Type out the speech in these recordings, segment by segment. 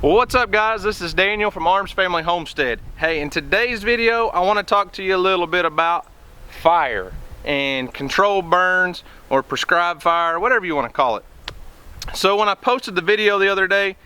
Well, what's up guys, this is Daniel from Arms Family Homestead. Hey, in today's video I want to talk to you a little bit about fire and controlled burns or prescribed fire, whatever you want to call it. So when I posted the video the other day,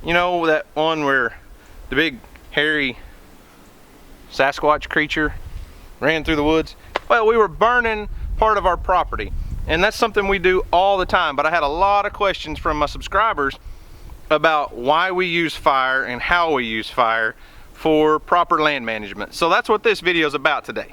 you know that one where the big hairy Sasquatch creature ran through the woods? Well, we were burning part of our property, and that's something we do all the time, but I had a lot of questions from my subscribers about why we use fire and how we use fire for proper land management. So that's what this video is about today.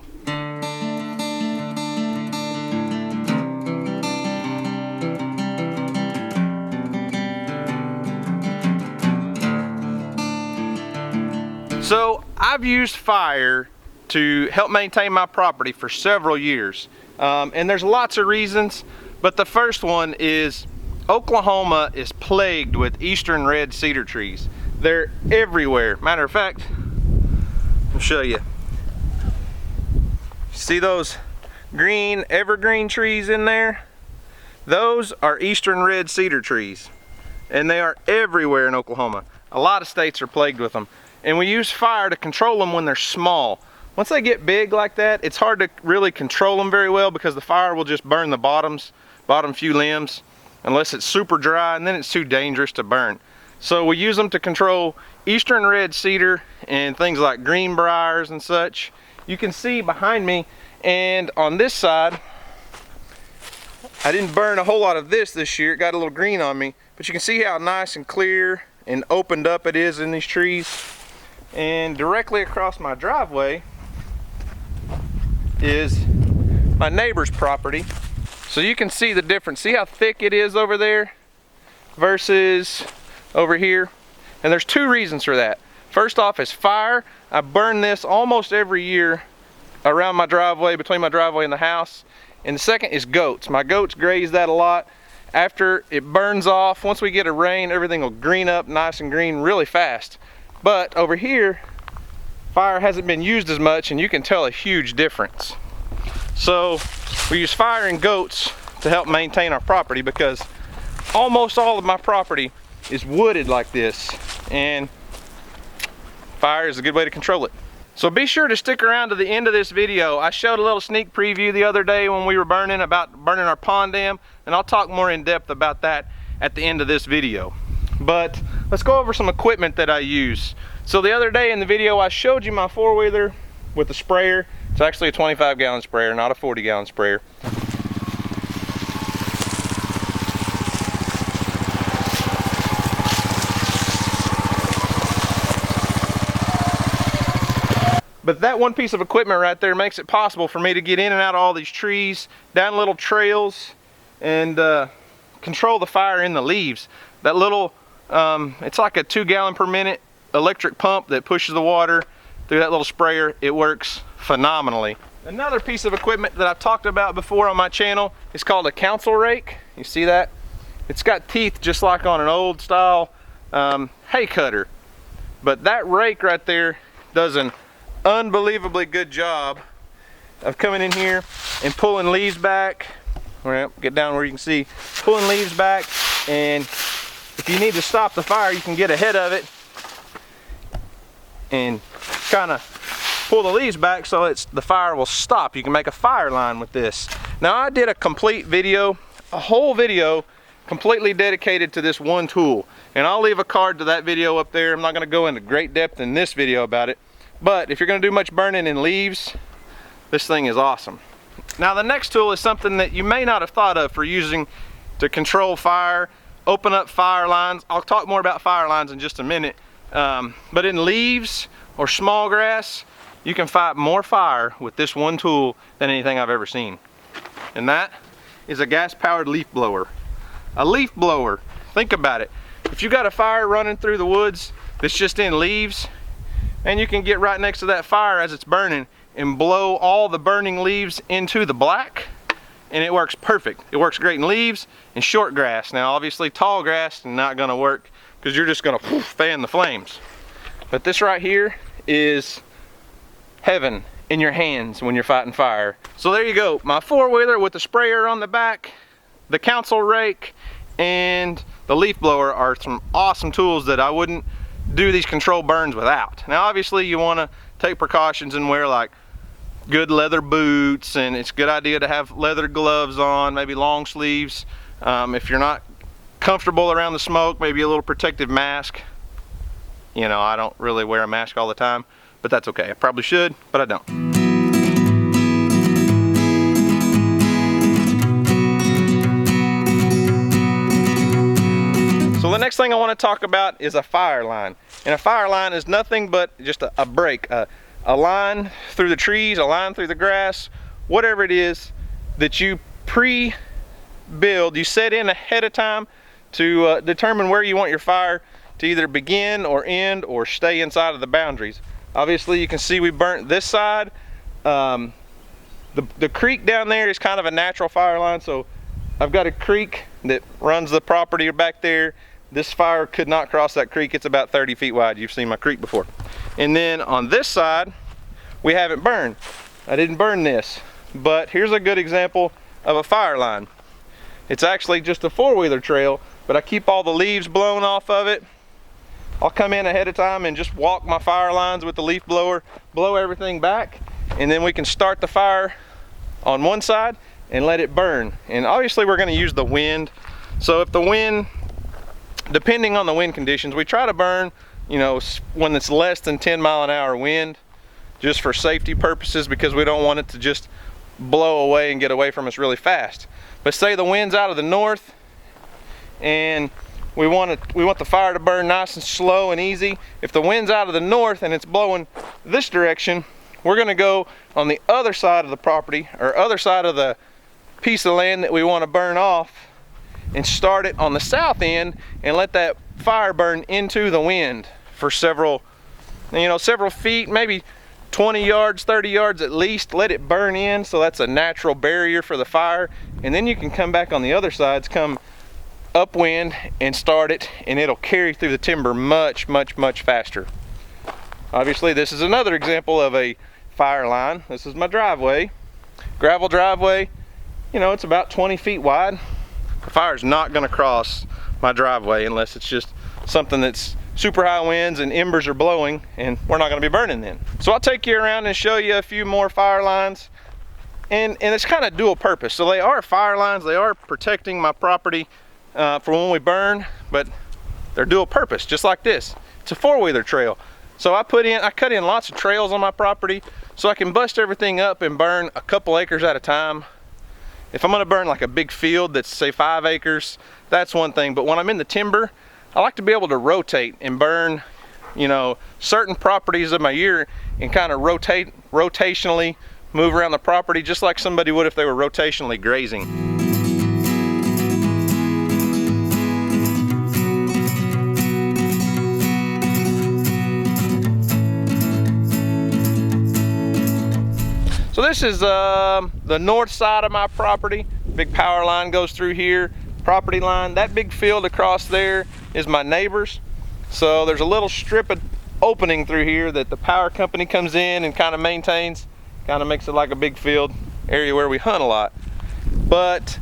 So I've used fire to help maintain my property for several years, and there's lots of reasons, but the first one is Oklahoma is plagued with eastern red cedar trees. They're everywhere. Matter of fact, I'll show you. See those green evergreen trees in there? Those are eastern red cedar trees, and they are everywhere in Oklahoma. A lot of states are plagued with them, and we use fire to control them when they're small. Once they get big like that, it's hard to really control them very well because the fire will just burn the bottom few limbs, unless it's super dry, and then it's too dangerous to burn. So we use them to control eastern red cedar and things like greenbriers and such. You can see behind me, and on this side, I didn't burn a whole lot of this year. It got a little green on me, but you can see how nice and clear and opened up it is in these trees. And directly across my driveway is my neighbor's property. So you can see the difference. See how thick it is over there versus over here? And there's two reasons for that. First off is fire. I burn this almost every year around my driveway, between my driveway and the house. And the second is goats. My goats graze that a lot. After it burns off, once we get a rain, everything will green up nice and green really fast. But over here, fire hasn't been used as much, and you can tell a huge difference. So we use fire and goats to help maintain our property because almost all of my property is wooded like this, and fire is a good way to control it. So be sure to stick around to the end of this video. I showed a little sneak preview the other day when we were burning our pond dam, and I'll talk more in depth about that at the end of this video. But let's go over some equipment that I use. So the other day in the video I showed you my four-wheeler with the sprayer. It's actually a 25-gallon sprayer, not a 40-gallon sprayer. But that one piece of equipment right there makes it possible for me to get in and out of all these trees, down little trails, and control the fire in the leaves. That little, it's like a 2-gallon per minute electric pump that pushes the water through that little sprayer. It works phenomenally. Another piece of equipment that I've talked about before on my channel is called a council rake. You see that? It's got teeth just like on an old style hay cutter. But that rake right there does an unbelievably good job of coming in here and pulling leaves back. Well, get down where you can see, pulling leaves back, and if you need to stop the fire, you can get ahead of it and kind of pull the leaves back so the fire will stop. You can make a fire line with this. Now I did a complete video, a whole video completely dedicated to this one tool, and I'll leave a card to that video up there. I'm not going to go into great depth in this video about it, but if you're going to do much burning in leaves, this thing is awesome. Now the next tool is something that you may not have thought of for using to control fire, open up fire lines. I'll talk more about fire lines in just a minute. But in leaves or small grass, you can fight more fire with this one tool than anything I've ever seen. And that is a gas-powered leaf blower. A leaf blower, think about it. If you got a fire running through the woods that's just in leaves, and you can get right next to that fire as it's burning and blow all the burning leaves into the black, and it works perfect. It works great in leaves and short grass. Now obviously tall grass is not gonna work because you're just gonna fan the flames. But this right here is heaven in your hands when you're fighting fire. So there you go, my four-wheeler with the sprayer on the back, the council rake, and the leaf blower are some awesome tools that I wouldn't do these controlled burns without. Now obviously you want to take precautions and wear like good leather boots, and it's a good idea to have leather gloves on, maybe long sleeves. If you're not comfortable around the smoke, maybe a little protective mask. You know, I don't really wear a mask all the time, but that's okay. I probably should, but I don't. So the next thing I want to talk about is a fire line. And a fire line is nothing but just a break, a line through the trees, a line through the grass, whatever it is that you pre-build, you set in ahead of time to determine where you want your fire to either begin or end or stay inside of the boundaries. Obviously you can see we burnt this side. The creek down there is kind of a natural fire line, so I've got a creek that runs the property back there. This fire could not cross that creek. It's about 30 feet wide. You've seen my creek before. And then on this side, we haven't burned. I didn't burn this, but here's a good example of a fire line. It's actually just a four-wheeler trail, but I keep all the leaves blown off of it. I'll come in ahead of time and just walk my fire lines with the leaf blower, blow everything back, and then we can start the fire on one side and let it burn. And obviously we're gonna use the wind. So if the wind, depending on the wind conditions, we try to burn, you know, when it's less than 10-mile-an-hour wind, just for safety purposes, because we don't want it to just blow away and get away from us really fast. But say the wind's out of the north and we want the fire to burn nice and slow and easy. If the wind's out of the north and it's blowing this direction, we're gonna go on the other side of the property, or other side of the piece of land that we want to burn off, and start it on the south end and let that fire burn into the wind for several feet, maybe 20 yards, 30 yards at least. Let it burn in, so that's a natural barrier for the fire. And then you can come back on the other sides, come upwind and start it, and it'll carry through the timber much, much, much faster. Obviously this is another example of a fire line. This is my driveway, gravel driveway. You know, it's about 20 feet wide. The fire's not gonna cross my driveway unless it's just something that's super high winds and embers are blowing, and we're not gonna be burning then. So I'll take you around and show you a few more fire lines. And it's kind of dual purpose. So they are fire lines, they are protecting my property for when we burn, but they're dual purpose, just like this. It's a four-wheeler trail. So I cut in lots of trails on my property so I can bust everything up and burn a couple acres at a time. If I'm gonna burn like a big field that's say 5 acres, that's one thing. But when I'm in the timber, I like to be able to rotate and burn, you know, certain properties of my year and kind of rotationally move around the property, just like somebody would if they were rotationally grazing. So this is the north side of my property. Big power line goes through here, property line. That big field across there is my neighbor's. So there's a little strip of opening through here that the power company comes in and kind of maintains, kind of makes it like a big field area where we hunt a lot. But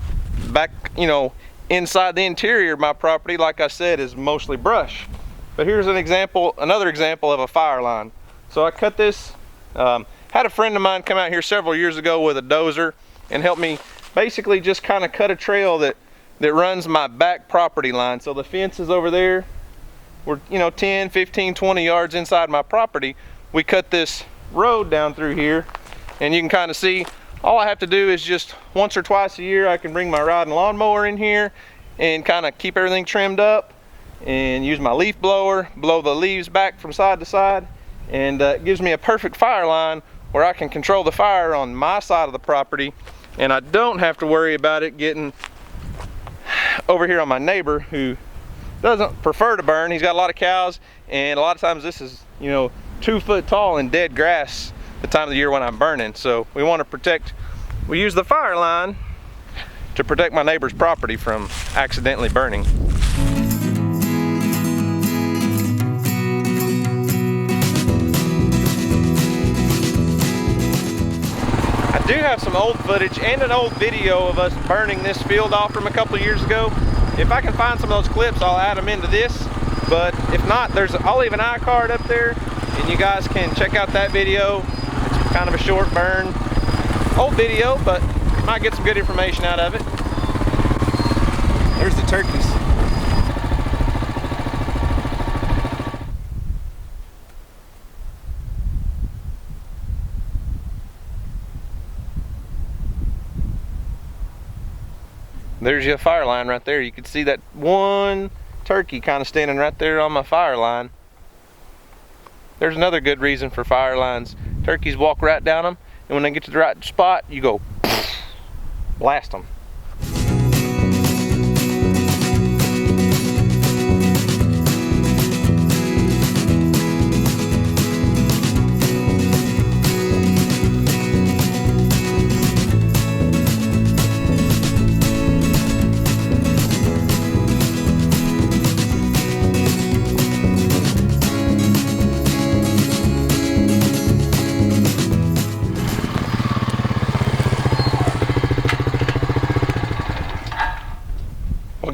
back, you know, inside the interior of my property, like I said, is mostly brush. But here's an example, another example of a fire line. So I cut this, had a friend of mine come out here several years ago with a dozer and help me basically just kind of cut a trail that runs my back property line. So the fence is over there. We're, you know, 10, 15, 20 yards inside my property. We cut this road down through here, and you can kind of see all I have to do is just once or twice a year I can bring my riding lawnmower in here and kind of keep everything trimmed up and use my leaf blower, blow the leaves back from side to side, and it gives me a perfect fire line where I can control the fire on my side of the property, and I don't have to worry about it getting over here on my neighbor who doesn't prefer to burn. He's got a lot of cows, and a lot of times this is, you know, 2 foot tall in dead grass the time of the year when I'm burning. So we want to protect, we use the fire line to protect my neighbor's property from accidentally burning. I do have some old footage and an old video of us burning this field off from a couple of years ago. If I can find some of those clips, I'll add them into this. But if not, I'll leave an iCard up there and you guys can check out that video. It's kind of a short burn, old video, but might get some good information out of it. There's the turkeys. There's your fire line right there. You can see that one turkey kind of standing right there on my fire line. There's another good reason for fire lines. Turkeys walk right down them, and when they get to the right spot, you go blast them.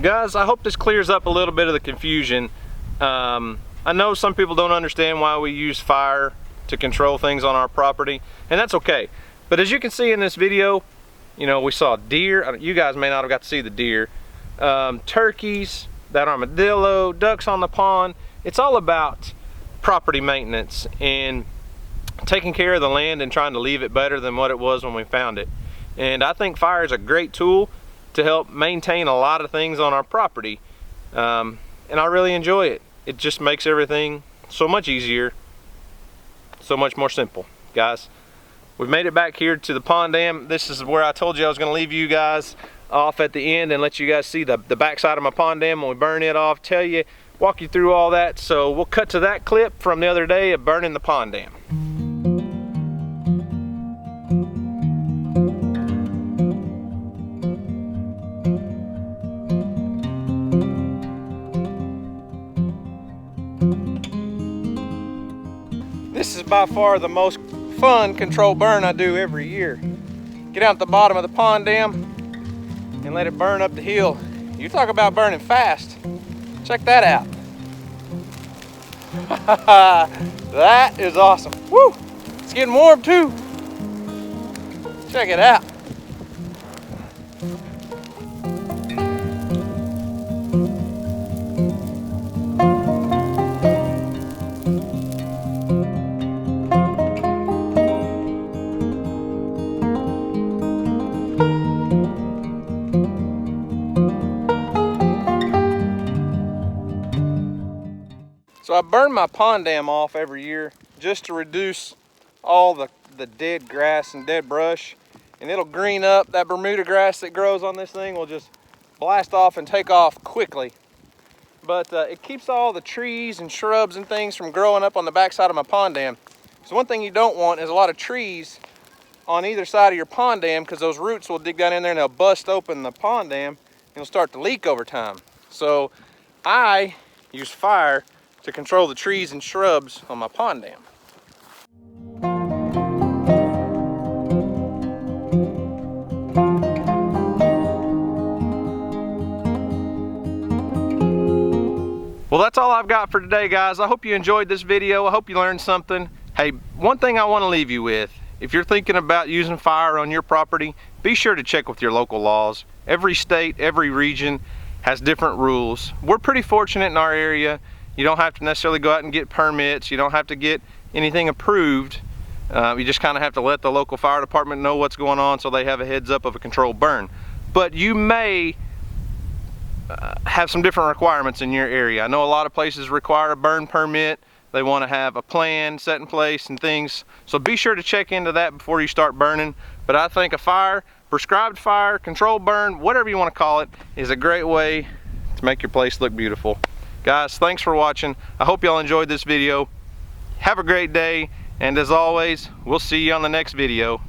Guys, I hope this clears up a little bit of the confusion. I know some people don't understand why we use fire to control things on our property, and that's okay. But as you can see in this video, you know, we saw deer. You guys may not have got to see the deer. Turkeys, that armadillo, ducks on the pond. It's all about property maintenance and taking care of the land and trying to leave it better than what it was when we found it. And I think fire is a great tool to help maintain a lot of things on our property, and I really enjoy it. It just makes everything so much easier, so much more simple. Guys, we've made it back here to the pond dam. This is where I told you I was going to leave you guys off at the end and let you guys see the back side of my pond dam when we burn it off, walk you through all that. So we'll cut to that clip from the other day of burning the pond dam. This is by far the most fun controlled burn I do every year. Get out at the bottom of the pond dam and let it burn up the hill. You talk about burning fast. Check that out. That is awesome. Woo! It's getting warm too. Check it out. So I burn my pond dam off every year just to reduce all the dead grass and dead brush, and it'll green up. That Bermuda grass that grows on this thing will just blast off and take off quickly. But it keeps all the trees and shrubs and things from growing up on the backside of my pond dam. So one thing you don't want is a lot of trees on either side of your pond dam, because those roots will dig down in there and they'll bust open the pond dam and it'll start to leak over time. So I use fire to control the trees and shrubs on my pond dam. Well, that's all I've got for today, guys. I hope you enjoyed this video. I hope you learned something. Hey, one thing I want to leave you with, if you're thinking about using fire on your property, be sure to check with your local laws. Every state, every region has different rules. We're pretty fortunate in our area. You don't have to necessarily go out and get permits. You don't have to get anything approved. You just kind of have to let the local fire department know what's going on so they have a heads up of a controlled burn. But you may have some different requirements in your area. I know a lot of places require a burn permit. They want to have a plan set in place and things. So be sure to check into that before you start burning. But I think a fire, prescribed fire, controlled burn, whatever you want to call it, is a great way to make your place look beautiful. Guys, thanks for watching. I hope y'all enjoyed this video. Have a great day, and as always, we'll see you on the next video.